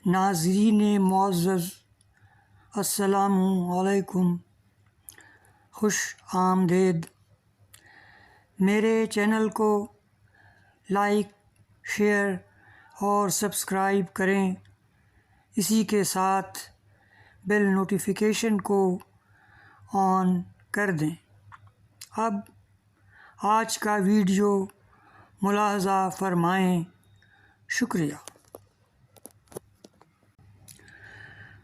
ناظرین معزز السلام علیکم، خوش آمدید۔ میرے چینل کو لائک، شیئر اور سبسکرائب کریں، اسی کے ساتھ بیل نوٹیفیکیشن کو آن کر دیں۔ اب آج کا ویڈیو ملاحظہ فرمائیں۔ شکریہ۔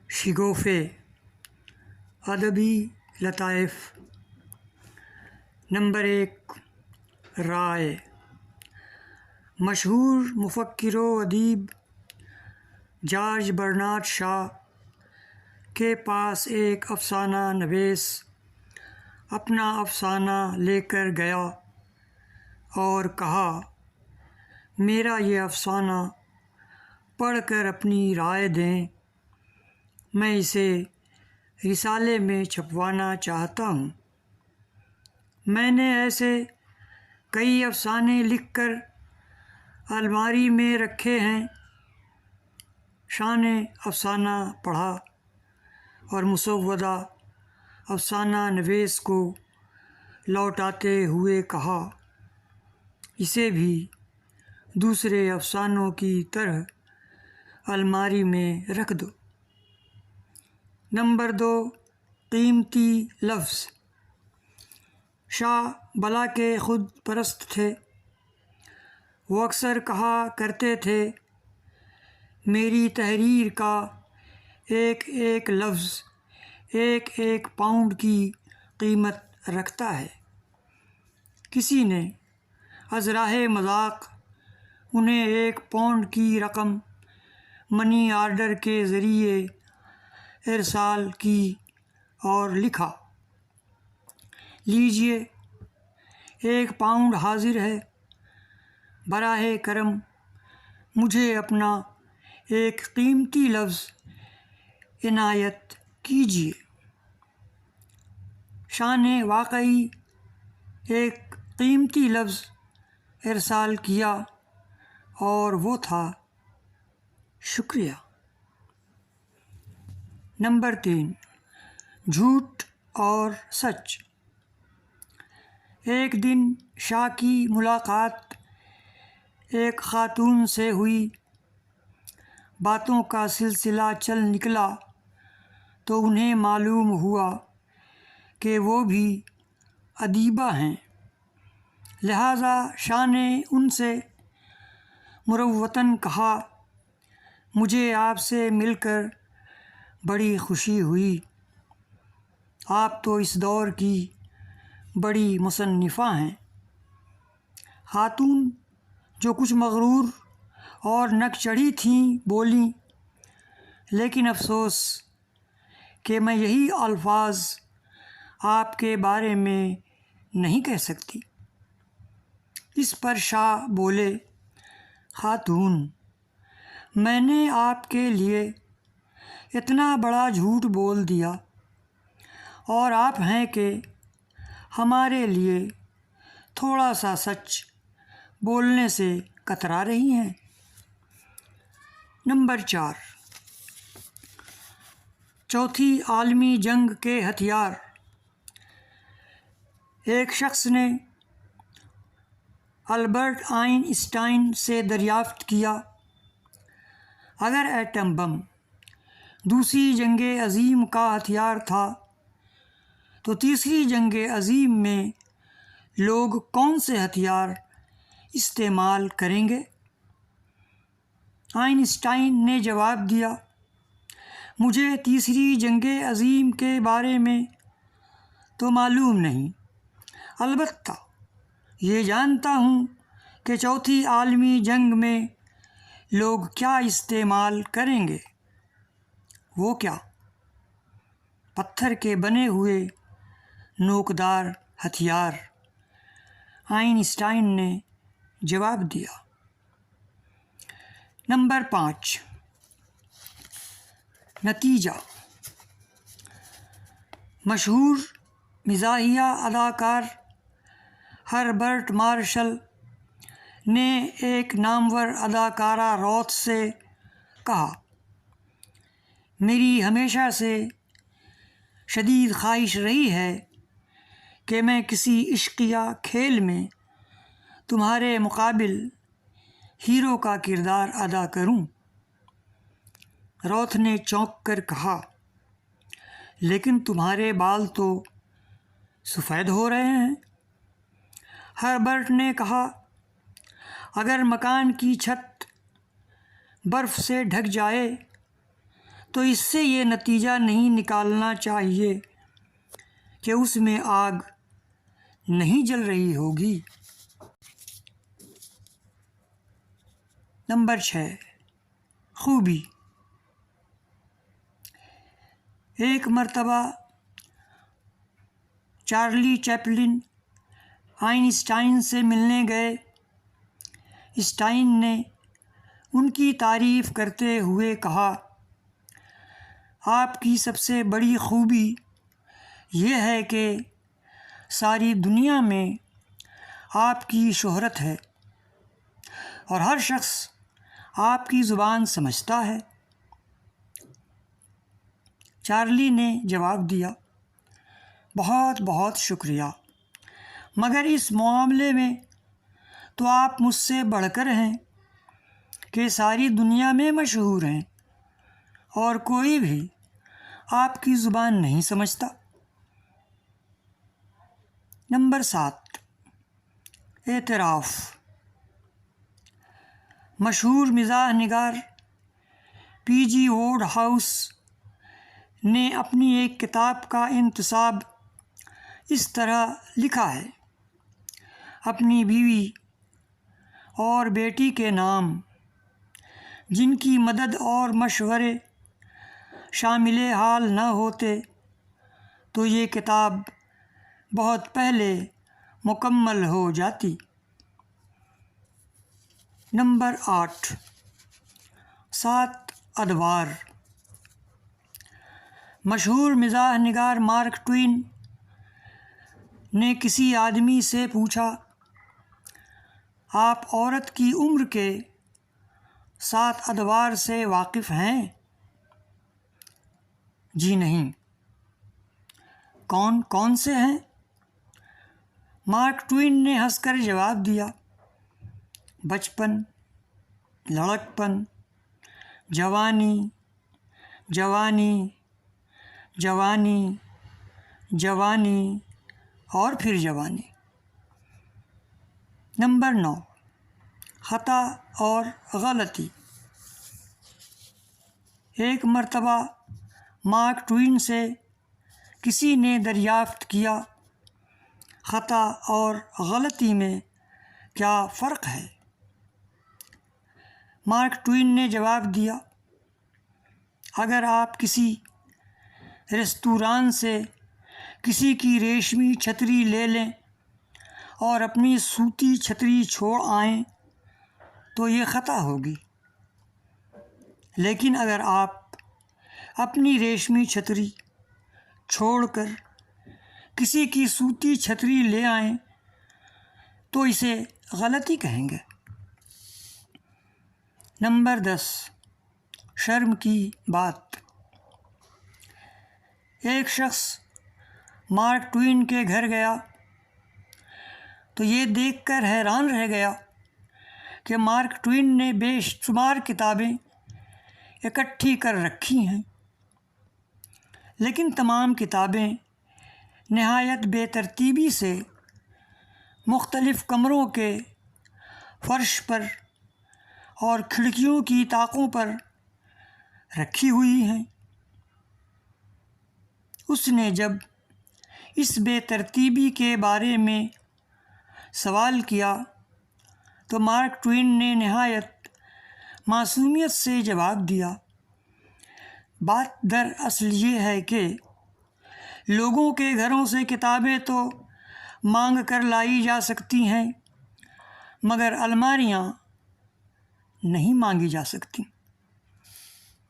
شگوفے ادبی لطائف۔ نمبر 1، رائے۔ مشہور مفکر و ادیب جارج برنارڈ شا کے پاس ایک افسانہ نویس اپنا افسانہ لے کر گیا اور کہا، میرا یہ افسانہ پڑھ کر اپنی رائے دیں، میں اسے رسالے میں چھپوانا چاہتا ہوں۔ میں نے ایسے کئی افسانے لکھ کر الماری میں رکھے ہیں۔ شاہ نے افسانہ پڑھا اور مسودہ افسانہ نویس کو لوٹاتے ہوئے کہا، اسے بھی دوسرے افسانوں کی طرح الماری میں رکھ دو۔ نمبر 2، قیمتی لفظ۔ شاہ بلا کے خود پرست تھے۔ وہ اکثر کہا کرتے تھے، میری تحریر کا ایک ایک لفظ ایک ایک پاؤنڈ کی قیمت رکھتا ہے۔ کسی نے از راہ مذاق انہیں 1 پاؤنڈ کی رقم منی آرڈر کے ذریعے ارسال کی اور لکھا، لیجیے 1 پاؤنڈ حاضر ہے، براہ کرم مجھے اپنا ایک قیمتی لفظ عنایت کیجیے۔ شاہ نے واقعی ایک قیمتی لفظ ارسال کیا اور وہ تھا شکریہ۔ نمبر 3، جھوٹ اور سچ۔ ایک دن شاہ کی ملاقات ایک خاتون سے ہوئی۔ باتوں کا سلسلہ چل نکلا تو انہیں معلوم ہوا کہ وہ بھی ادیبہ ہیں۔ لہٰذا شاہ نے ان سے مروّتاً کہا، مجھے آپ سے مل کر بڑی خوشی ہوئی۔ آپ تو اس دور کی بڑی مصنفہ ہیں۔ خاتون، جو کچھ مغرور اور نک چڑھی تھیں، بولیں، لیکن افسوس کہ میں یہی الفاظ آپ کے بارے میں نہیں کہہ سکتی۔ اس پر شاہ بولے، خاتون، میں نے آپ کے لیے اتنا بڑا جھوٹ بول دیا اور آپ ہیں کہ ہمارے لیے تھوڑا سا سچ بولنے سے کترا رہی ہیں۔ نمبر 4، چوتھی عالمی جنگ کے ہتھیار۔ ایک شخص نے البرٹ آئن اسٹائن سے دریافت کیا، اگر ایٹم بم دوسری جنگ عظیم کا ہتھیار تھا تو تیسری جنگ عظیم میں لوگ کون سے ہتھیار استعمال کریں گے؟ آئن اسٹائن نے جواب دیا، مجھے تیسری جنگ عظیم کے بارے میں تو معلوم نہیں، البتہ یہ جانتا ہوں کہ چوتھی عالمی جنگ میں لوگ کیا استعمال کریں گے۔ وہ کیا؟ پتھر کے بنے ہوئے نوکدار ہتھیار، آئن اسٹائن نے جواب دیا۔ نمبر 5، نتیجہ۔ مشہور مزاحیہ اداکار ہربرٹ مارشل نے ایک نامور اداکارہ روتھ سے کہا، میری ہمیشہ سے شدید خواہش رہی ہے کہ میں کسی عشقیہ کھیل میں تمہارے مقابل ہیرو کا کردار ادا کروں۔ روتھ نے چونک کر کہا، لیکن تمہارے بال تو سفید ہو رہے ہیں۔ ہربرٹ نے کہا، اگر مکان کی چھت برف سے ڈھک جائے تو اس سے یہ نتیجہ نہیں نکالنا چاہیے کہ اس میں آگ نہیں جل رہی ہوگی۔ نمبر 6، خوبی۔ ایک مرتبہ چارلی چیپلن آئنسٹائن سے ملنے گئے۔ اسٹائن نے ان کی تعریف کرتے ہوئے کہا، آپ کی سب سے بڑی خوبی یہ ہے کہ ساری دنیا میں آپ کی شہرت ہے اور ہر شخص آپ کی زبان سمجھتا ہے۔ چارلی نے جواب دیا، بہت بہت شکریہ، مگر اس معاملے میں تو آپ مجھ سے بڑھ کر ہیں کہ ساری دنیا میں مشہور ہیں اور کوئی بھی آپ کی زبان نہیں سمجھتا۔ نمبر 7، اعتراف۔ مشہور مزاح نگار پی جی ووڈ ہاؤس نے اپنی ایک کتاب کا انتصاب اس طرح لکھا ہے، اپنی بیوی اور بیٹی کے نام، جن کی مدد اور مشورے شامل حال نہ ہوتے تو یہ کتاب بہت پہلے مکمل ہو جاتی۔ نمبر 8، 7 ادوار۔ مشہور مزاح نگار مارک ٹوین نے کسی آدمی سے پوچھا، آپ عورت کی عمر کے 7 ادوار سے واقف ہیں؟ جی نہیں۔ کون کون سے ہیں؟ مارک ٹوین نے ہنس کر جواب دیا، بچپن، لڑکپن، جوانی، جوانی، جوانی، جوانی اور پھر جوانی۔ نمبر 9، خطا اور غلطی۔ ایک مرتبہ مارک ٹوین سے کسی نے دریافت کیا، خطا اور غلطی میں کیا فرق ہے؟ مارک ٹوین نے جواب دیا، اگر آپ کسی ریستوران سے کسی کی ریشمی چھتری لے لیں اور اپنی سوتی چھتری چھوڑ آئیں تو یہ خطا ہوگی، لیکن اگر آپ اپنی ریشمی چھتری چھوڑ کر کسی کی سوتی چھتری لے آئیں تو اسے غلطی کہیں گے۔ نمبر 10، شرم کی بات۔ ایک شخص مارک ٹوین کے گھر گیا تو یہ دیکھ کر حیران رہ گیا کہ مارک ٹوین نے بے شمار کتابیں اکٹھی کر رکھی ہیں، لیکن تمام کتابیں نہایت بے ترتیبی سے مختلف کمروں کے فرش پر اور کھڑکیوں کی طاقوں پر رکھی ہوئی ہیں۔ اس نے جب اس بے ترتیبی کے بارے میں سوال کیا تو مارک ٹوین نے نہایت معصومیت سے جواب دیا، بات دراصل یہ ہے کہ لوگوں کے گھروں سے کتابیں تو مانگ کر لائی جا سکتی ہیں مگر الماریاں نہیں مانگی جا سکتی۔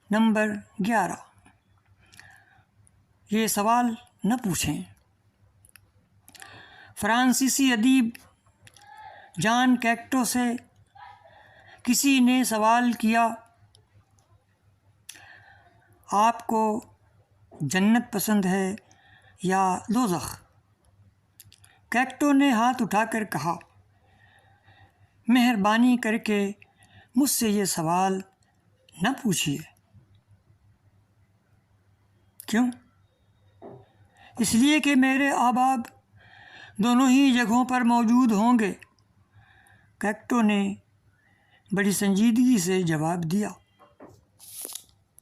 نمبر 11، یہ سوال نہ پوچھیں۔ فرانسیسی ادیب جان کیکٹو سے کسی نے سوال کیا، آپ کو جنت پسند ہے یا دوزخ؟ کیکٹو نے ہاتھ اٹھا کر کہا، مہربانی کر کے مجھ سے یہ سوال نہ پوچھیے۔ کیوں؟ اس لیے کہ میرے احباب دونوں ہی جگہوں پر موجود ہوں گے، کیکٹو نے بڑی سنجیدگی سے جواب دیا۔